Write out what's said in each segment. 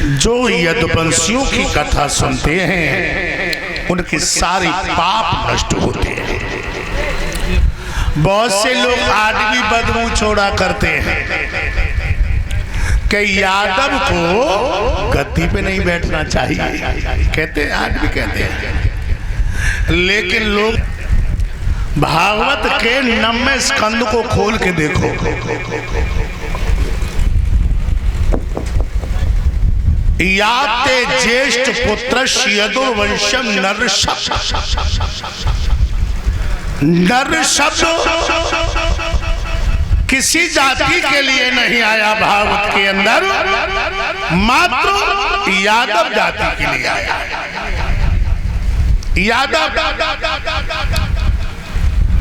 जो यदुवंशियों की कथा सुनते हैं उनके सारे पाप नष्ट होते हैं। बहुत से लोग आज भी बदमुंह छोड़ा करते हैं कि यादव को गद्दी पे नहीं बैठना चाहिए, कहते हैं, आज भी कहते हैं। लेकिन लोग भागवत के 9वें स्कंद को खोल के देखो, याते ज्येष्ठ पुत्र यदुवंशम नर शब्द किसी जाति के लिए नहीं आया भागवत के अंदर, मात्र यादव जाति के लिए आया। यादव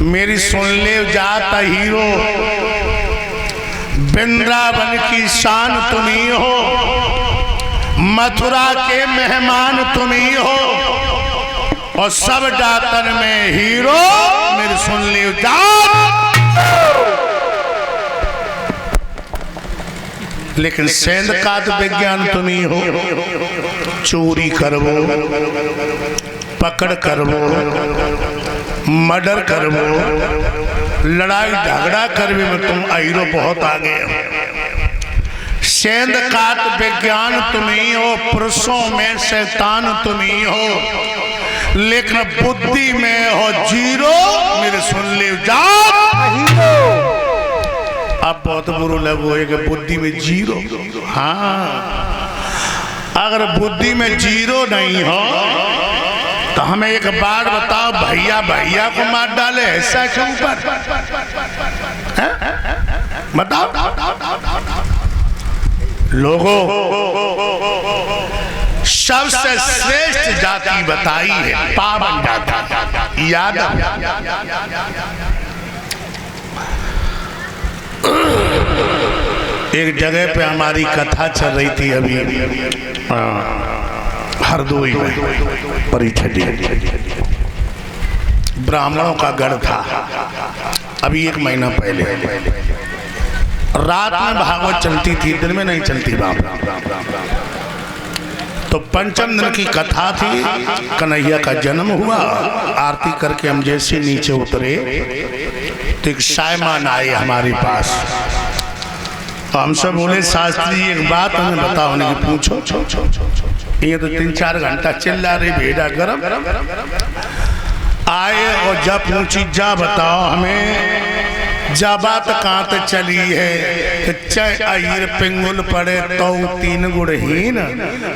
मेरी सुन ले जात हीरो, वृंदावन की शान तुम्ही हो, मथुरा के मेहमान तुम्ही हो, और सब जातन में हीरो मेरी सुन ले जात। लेकिन सेंध का तो विज्ञान तुम्ही हो, चोरी करवो, पकड़ करवो, मर्डर करवो, लड़ाई झगड़ा करवे में तुम हीरो बहुत आगे हो। सेंध काट विज्ञान तुम्ही हो, पुरुषों में शैतान तुम्ही हो, लेकिन बुद्धि में हो जीरो मेरे सुन ले जात। अब बहुत बुरा लगो है कि बुद्धि में जीरो। हाँ, अगर बुद्धि में जीरो नहीं हो तो हमें एक बार बताओ, भैया भैया को मार डाले ऐसा क्यों पर? बताओ लोगों, सबसे श्रेष्ठ जाति बताई है पावन जाति यादव। एक जगह पे हमारी कथा चल रही थी अभी हरदोई में, परिछड़ी ब्राह्मणों का गढ़ था। अभी 1 महीना पहले रात में भागवत चलती थी, दिन में नहीं चलती बाबा। तो पंचम दिन की कथा थी, कन्हैया का जन्म हुआ। आरती करके हम जैसे नीचे उतरे तो एक सायमान आए हमारे पास। तो हम सब बोले, शास्त्री एक बात हमें बताओ। उन्हें पूछो। ये तो 3-4 घंटा चिल्ला रही, भेड़ा गरम आए और जब पूछी, जा बताओ हमें, जा बात कहाँ तक चली है? चाहे आहिर पिंगुल पड़े तो 3 गुणहीन,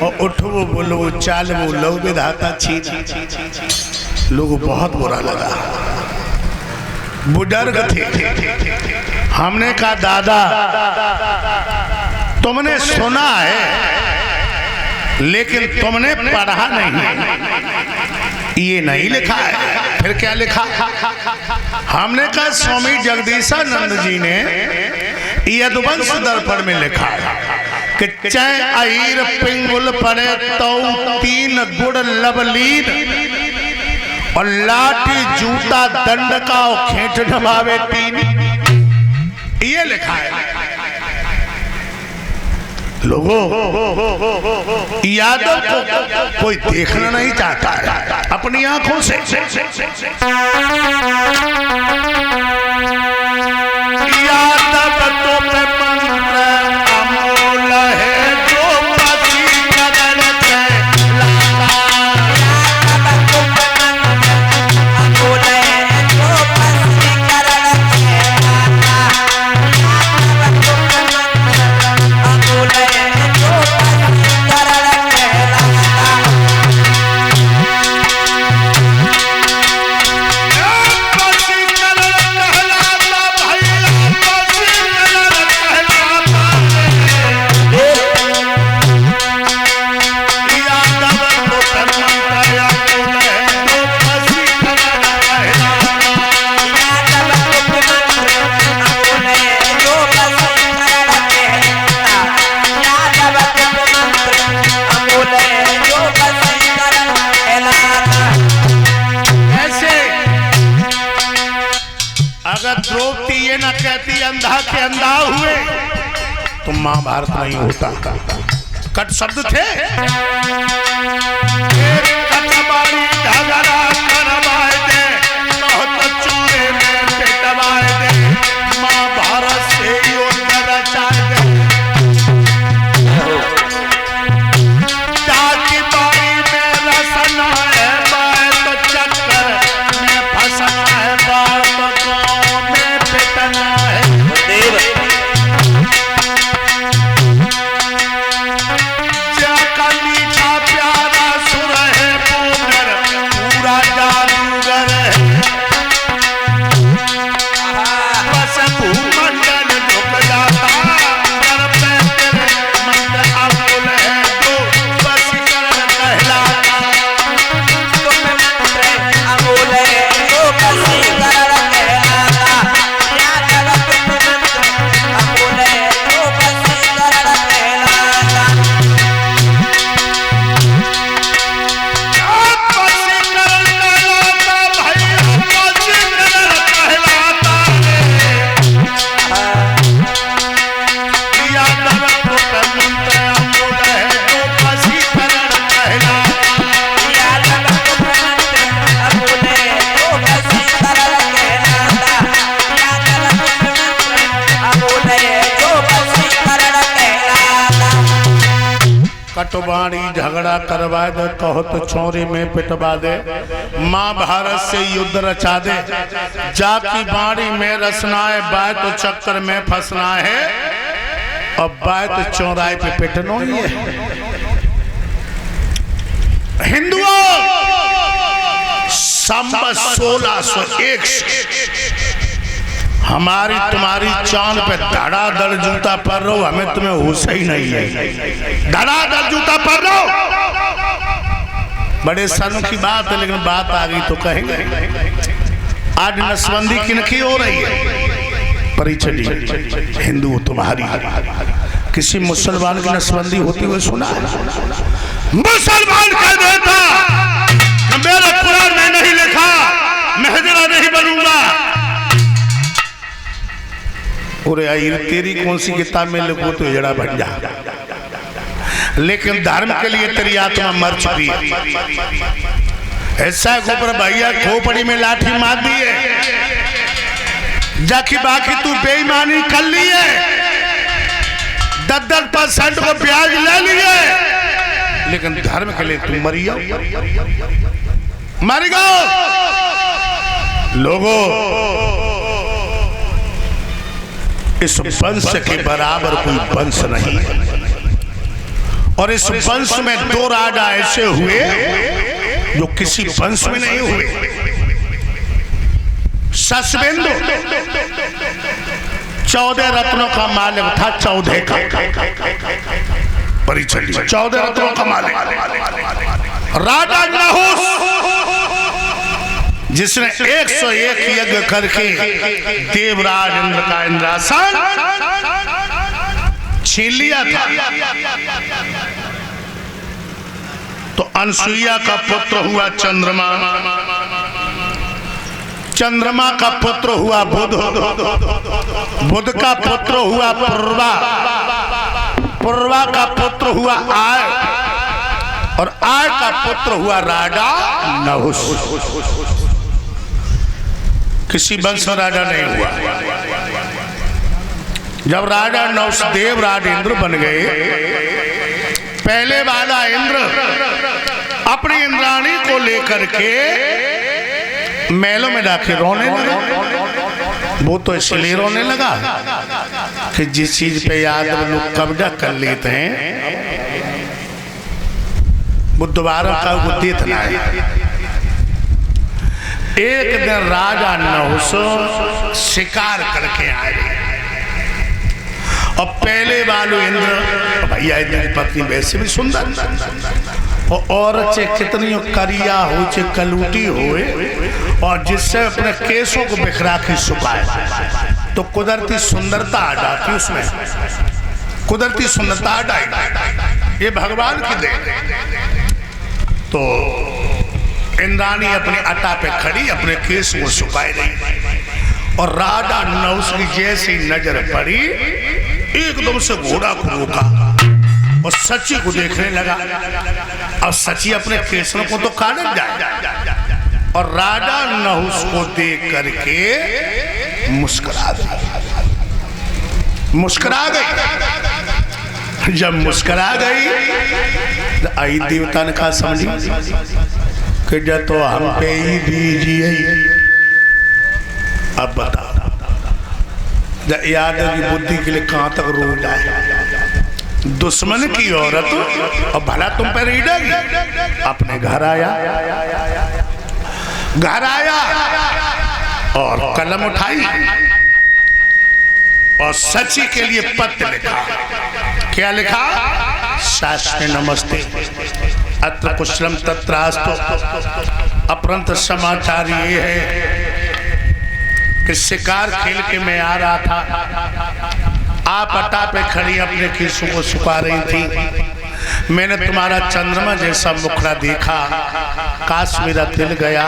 और उठो बोलो चाल बोलो विधाता छीन। लोगों को बहुत बुरा लगा, बुजुर्ग थे। हमने कहा, दादा तुमने सुना है लेकिन तुमने पढ़ा नहीं, ये नहीं लिखा है। फिर क्या लिखा? हमने कहा, स्वामी जगदीशानंद जी ने यदुवंश दर्पण में लिखा है कि चाहे अहीर पिंगुल पड़े तो 3 गुण लवलीन, और लाठी जूता दंड का और खेट ढमावे 3। ये लिखा है। लोगों, यादव को कोई देखना नहीं चाहता है अपनी आंखों से। यादव तो पे मंत्र अमोल है, जो पति कदर पे द्रौपदी ये न कहती अंधा के अंधा हुए तो महाभारत नहीं होता। कट शब्द थे। कटवाई झगड़ा करवाए दे, बहुत चूरे में पिटवाए दे, महाभारत से युद्ध रचाए दे। जाति बारी में रसना है, बात चक्कर में फंसना है, बात गाँव में पिटना है। कटवाणी झगड़ा करवा दे, कहो तो चौरी में पिटवा दे, महाभारत से युद्ध रचा दे। जाकी बाणी में रसना है, बाय तो चक्कर में फंसना है, और बाय तो चौराहे पे पिटनो ही है। हिंदुओं, संवत 1601 हमारी तुम्हारी चांद पे धड़ाधड़ जूता पहन रहो, हमें तुम्हें होश ही नहीं है। धड़ाधड़ जूता पहन रहो, बड़े सन की बात है, लेकिन बात आ गई तो कहेंगे। आज नसबंदी किनकी हो रही है? परिचड़ी हिंदू तुम्हारी। किसी मुसलमान की नसबंदी होती हुई सुना है? मुसलमान कह देता मेरे कुरान में नहीं लिखा, मैं हिजड़ा नहीं बनूंगा। अरे यार, तेरी कौन सी किताब में लिखो तो हिजड़ा बन जा, लेकिन धर्म के लिए तेरी आत्मा मर चुकी है। ऐसा गोबर भैया खोपड़ी में लाठी मार दी है, जाकी बाकी तू बेईमानी कर ली है, 10% को ब्याज ले लिए, लेकिन धर्म के लिए तू मरी हो, मर गो। लोगों, इस वंश के बराबर कोई वंश नहीं है, और इस वंश में 2 राजा ऐसे हुए जो किसी वंश में नहीं हुए। ससबेंदु 14 रत्नों का मालिक था, 14 का परिचय, 14 रत्नों का मालिक। राजा नहुस, जिसने 101 यज्ञ करके देवराज इंद्र का इंद्रासन छीन लिया था, तो अनसुईया का पुत्र हुआ चंद्रमा, चंद्रमा का पुत्र हुआ बुध, बुध का पुत्र हुआ पूर्वा, पूर्वा का पुत्र हुआ आय, और आय का पुत्र हुआ राजा नहुस। किसी वंश में राजा नहीं हुआ। जब राजा नहुस देवराज इंद्र बन गए, पहले वाला इंद्र अपनी इंद्राणी को लेकर के महलों में जाके रोने लगा। वो तो इसलिए रोने लगा कि जिस चीज पे यादव लोग कब्जा कर लेते हैं वो दोबारा का उद्देत ना है। एक दिन राजा नहुस शिकार करके आए, और पहले वालों इंद्र, भैया इंद्र की पत्नी वैसे भी सुंदर, और औरत से कितनी करिया हो, चे कलूटी होए, और जिससे अपने केसों को बिखरा के सुखाए, तो कुदरती सुंदरता आ जाती उसमें, कुदरती सुंदरता आ जाएगी। ये भगवान की देन। तो इंद्राणी अपने अटा पे खड़ी अपने केस को सुखाए रही, और राजा नहुस की जैसी नजर पड़ी एकदम से घोड़ा को रोका, और सची को देखने लगा। और सची अपने केसरों को तो काट जाए और राजा नहुस को देख करके मुस्कुरा गई। जब मुस्कुरा गई तो आई देवता ने कहा समझी कि जब तो हम पे ही दीजिए। अब बता याद की बुद्धि के लिए कहां तक रो जाए। दुश्मन की औरत और भला तुम पे रीडेगी। अपने घर आया और कलम उठाई और सची के लिए पत्र लिखा। क्या लिखा? शास्त्र नमस्ते अत्र कुशलम तत्रास्तु। अपरंत समाचार ये है कि शिकार खेल के मैं आ रहा था, आप अटा पे खड़ी अपने खीसों को सुखा रही थी। मैंने तुम्हारा चंद्रमा जैसा मुखड़ा देखा, काश मेरा दिल गया।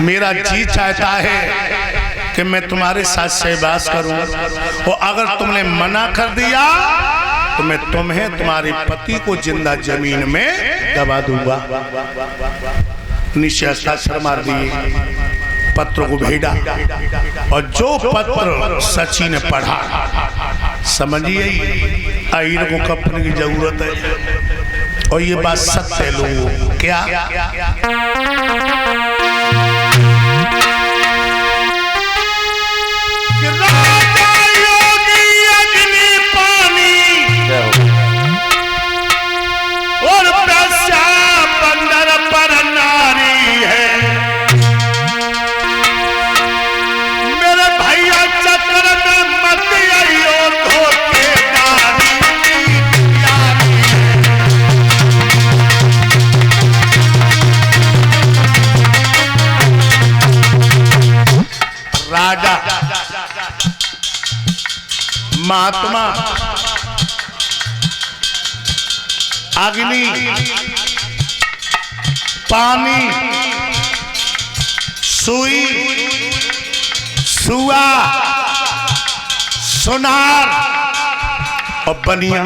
मेरा जी चाहता है कि मैं तुम्हारे साथ सहवास करूं, और अगर तुमने मना कर दिया तो मैं तुम्हें तुम्हारे पति को जिंदा जमीन में दबा दूंगा। नीचे हस्ताक्षर मार दिए, पत्र को भेजा। और जो पत्र सची ने पढ़ा, समझिए आईर को कपने की जरूरत है। और ये बात सत्य है लोगों। क्या राजा महात्मा अग्नि पानी सुई सुआ सुनार और बनिया।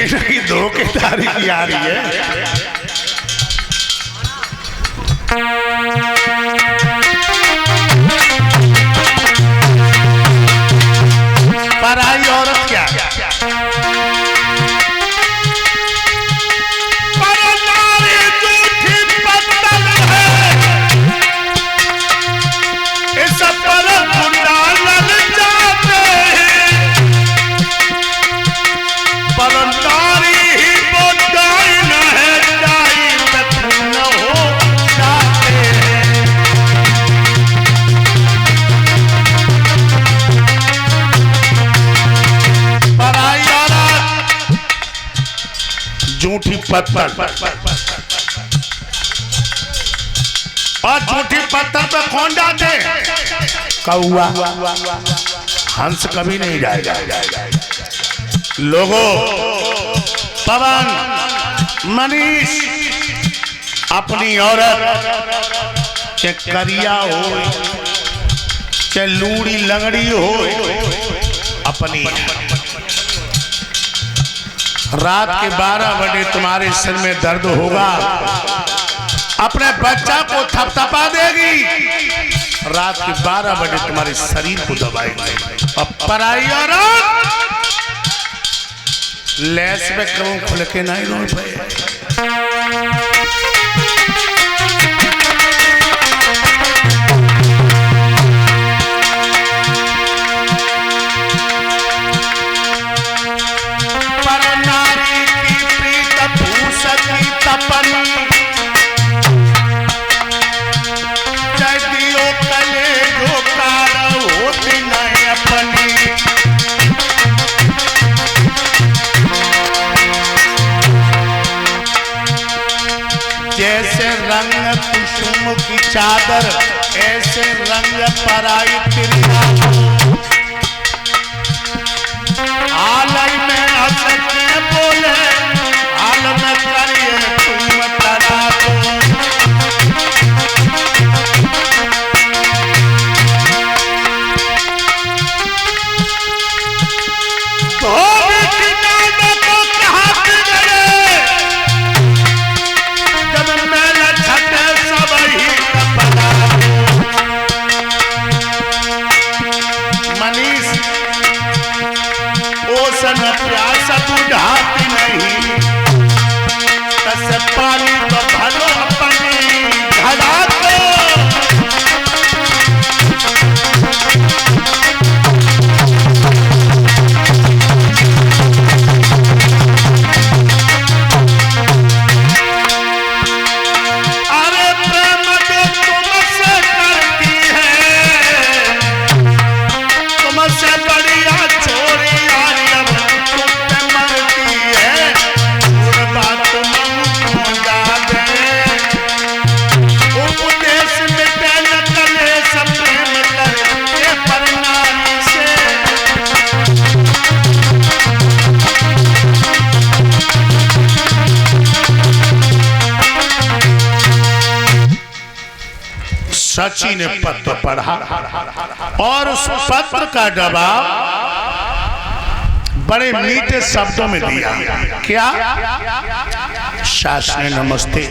इनकी धोखेदारी की आ रही है। पराई औरत क्या झूठी पत्थर और झूठी पत्थर पे कौन डालते? कौआ। हंस कभी नहीं जाएगा। लोगों, पवन, मनीष, अपनी औरत चाहे करिया हो चाहे लूड़ी लंगड़ी हो, अपनी रात के 12 बजे तुम्हारे सिर में दर्द होगा, अपने बच्चा को थपथपा देगी, रात के 12 बजे तुम्हारे शरीर को दबाएगी। और पराई औरत लैस में करूं खुल के नहीं रो पाए। जैसे रंग कुसुम की चादर ऐसे रंग पराई तिरिया। आलय में हंस के बोले हाल में करिए तुम तरा को। सची ने पत्र पढ़ा और उस पत्र का जवाब बड़े मीठे शब्दों में दिया। क्या? शासने नमस्ते,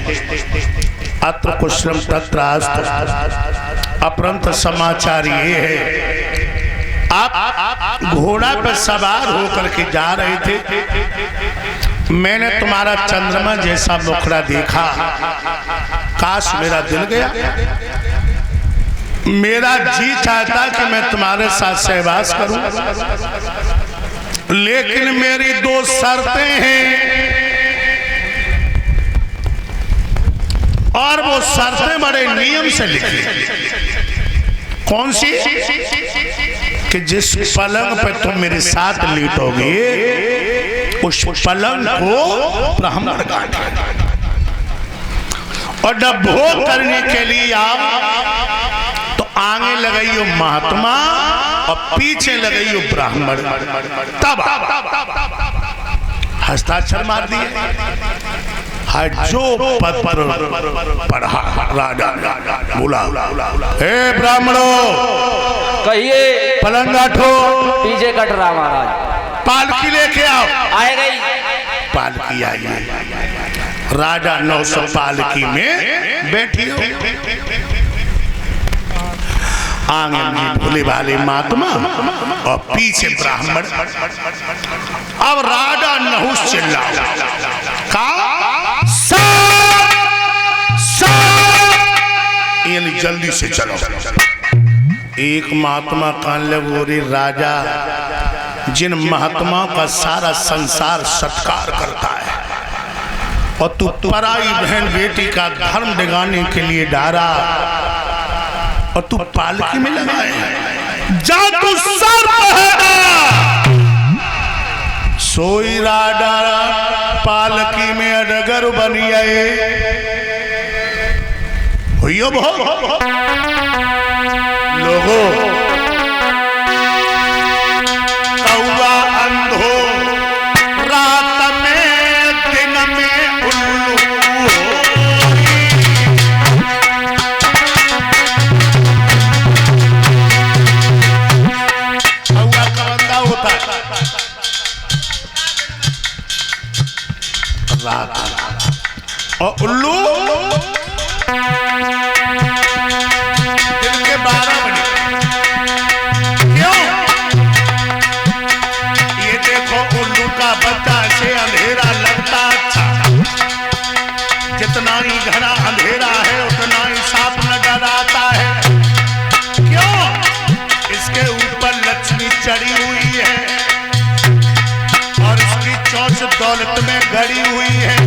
अत्र कुशलम तत्रास्तु। अपरंत समाचार ये है, आप घोड़ा पर सवार होकर के जा रहे थे, मैंने तुम्हारा चंद्रमा जैसा मुखड़ा देखा, काश मेरा दिल गया, मेरा जी चाहता कि मैं तुम्हारे साथ सहवास करूं, लेकिन मेरी दो शर्तें हैं और वो शर्तें बड़े नियम से लिखी। कौन सी? कि जिस पलंग पे तुम मेरे साथ लेटोगे उस पलंग को ब्राह्मण काटे, और जब भोग करने के लिए आओ तो आगे लगाइयो महात्मा और पीछे लगाइयो ब्राह्मण। तब हस्ताक्षर मार दिए। जो पत्र पढ़ा राजा बोला, हे ब्राह्मणों, कहिए। पलंग गाठो। पीछे कट रहा महाराज। पालकी लेके आओ। आए गई पालकी आई। राजा 900 पालकी में बैठी हो। आगे में भोले वाले महात्मा और पीछे ब्राह्मण। अब राजा नहुस चिल्ला, जल्दी से चलो। एक महात्मा कान लगे, राजा जिन महात्माओं का सारा संसार सत्कार करता है और तू पराई बहन बेटी का धर्म दिगाने के लिए डारा और तू पालकी में लगाए, जा तू सर पहना। सोई राजा पालकी में अडगर बनी आए। लोगों, कौवा अंधो रात में दिन में उल्लू, कौवा का बंदा होता रात और उल्लू दिन के 12 बजे। क्यों? ये देखो, उल्लू का बच्चा से अंधेरा लगता अच्छा, जितना ही घना अंधेरा है उतना ही साफ नजर आता है। क्यों? इसके ऊपर लक्ष्मी चढ़ी हुई है और इसकी चोंच दौलत में गड़ी हुई है।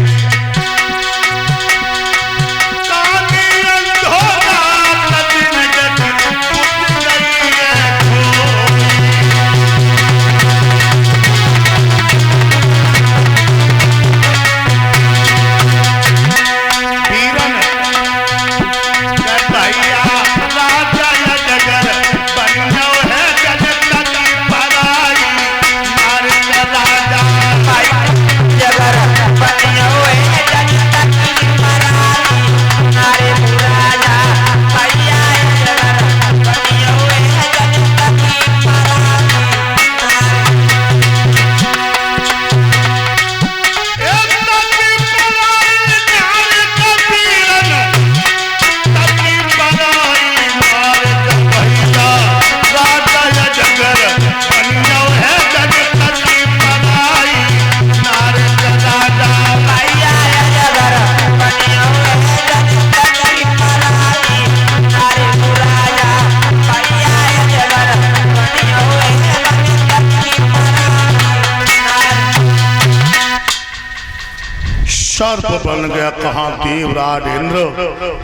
सर्प बन गया। कहां देवराज इंद्र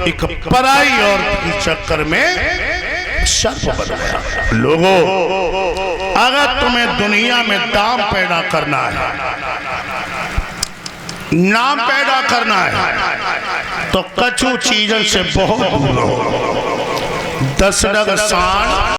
एक पराई औरत के चक्कर में सर्प बन गया। लोगों, अगर तुम्हें दुनिया में दाम पैदा करना है, नाम पैदा करना है, तो कछु चीजों से बहुत दूर रहो। 10 डग सांड